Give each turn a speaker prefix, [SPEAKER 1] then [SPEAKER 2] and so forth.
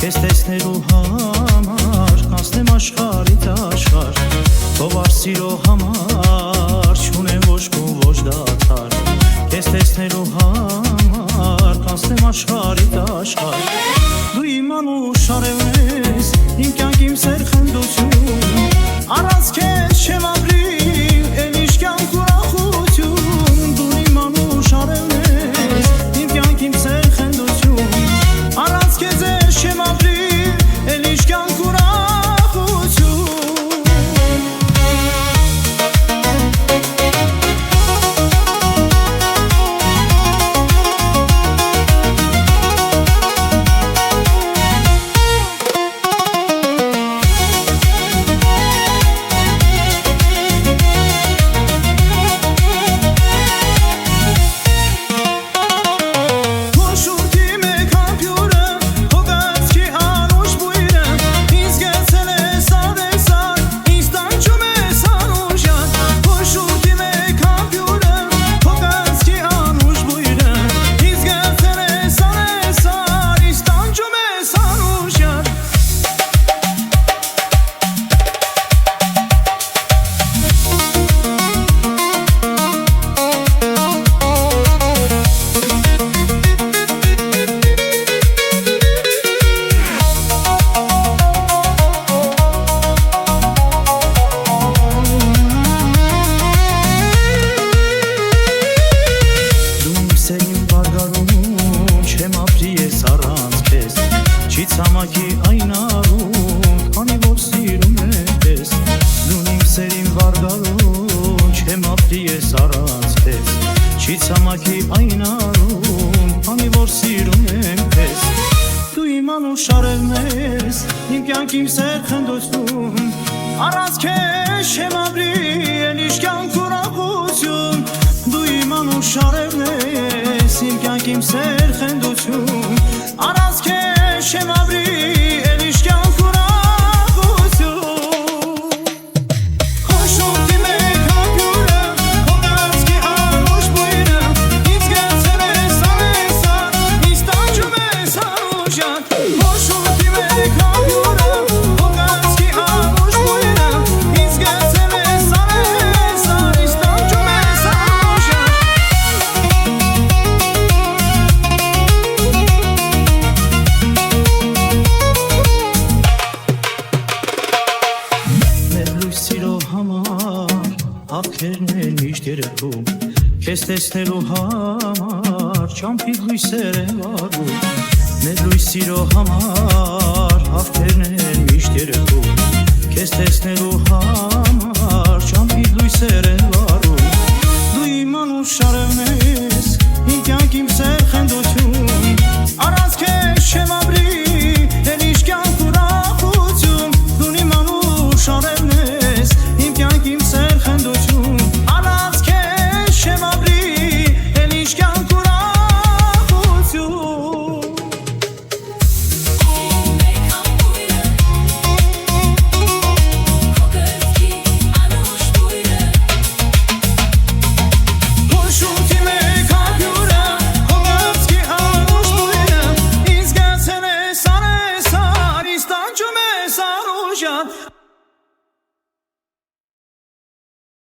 [SPEAKER 1] Քեզ տեսնելու համար կանցնեմ աշխարհից աշխարհ, ով սիրո համար չունեմ ոչ կում ոչ դադար, քեզ տեսնելու համար կանցնեմ աշխարհից աշխարհ, դու իմ անուշ արևն ես, իմ կյանք իմ սեր խնդություն, առանց քեզ չեմ ապրի, էլ ինչ կյանք ուրախություն, դու իմ անուշ արևն ես, իմ կյանք իմ սեր խնդություն, առանց քեզ չեմ ապրի, էլ ինչ կյանք ուրախություն. Չի ցամաքի այն արուն, քանի որ սիրում եմ քեզ, դու իմ սերին վարգարուն, չեմ ապրի ես առանց քեզ, չի ցամաքի այն արուն, քանի որ սիրում եմ քեզ, դու իմ անուշ արևն ես, իմ կյանք իմ սեր խնդություն, առանց քեզ չեմ ապրի, էլ ինչ կյանք ուրախություն, դու իմ անուշ արևն ես, իմ կյանք իմ սեր խնդություն, առանց քեզ չեմ ապրի, էլ ինչ կյանք ուրախություն. Խոշորտի մեկ համբյուրը, քո գացքի անուշ բույրը, ինձ գցել ես անեսան, ինձ տանջում ես անուշան. Խոշորտի մեկ համբյուրը, քո գացքի անուշ բույրը, ինձ գցել ես անեսան, ինձ տանջում ես անուշան. Ափերն են միշտ երևում, քեզ տեսնելու համար ճամփի լույսեր են վառում, մեր լույս սիրո համար ափերն են միշտ երևում, քեզ տեսնելու համար ճամփի լույսեր են վառում, դու իմ անուշ արևն ես, իմ կյանք իմ սեր խնդություն, առանց քեզ չեմ ապրի, էլ ինչ կյանք ուրախություն, դու իմ անուշ արևն ես, իմ կյանք իմ սեր խնդություն, առանց քեզ չեմ ապրի, էլ ինչ կյանք ուրախություն. Խոշորտի մեկ համբյուրը, քո գացքի անուշ բույրը, ինձ գցել ես անեսար, ինձ տանջում ես անուշան.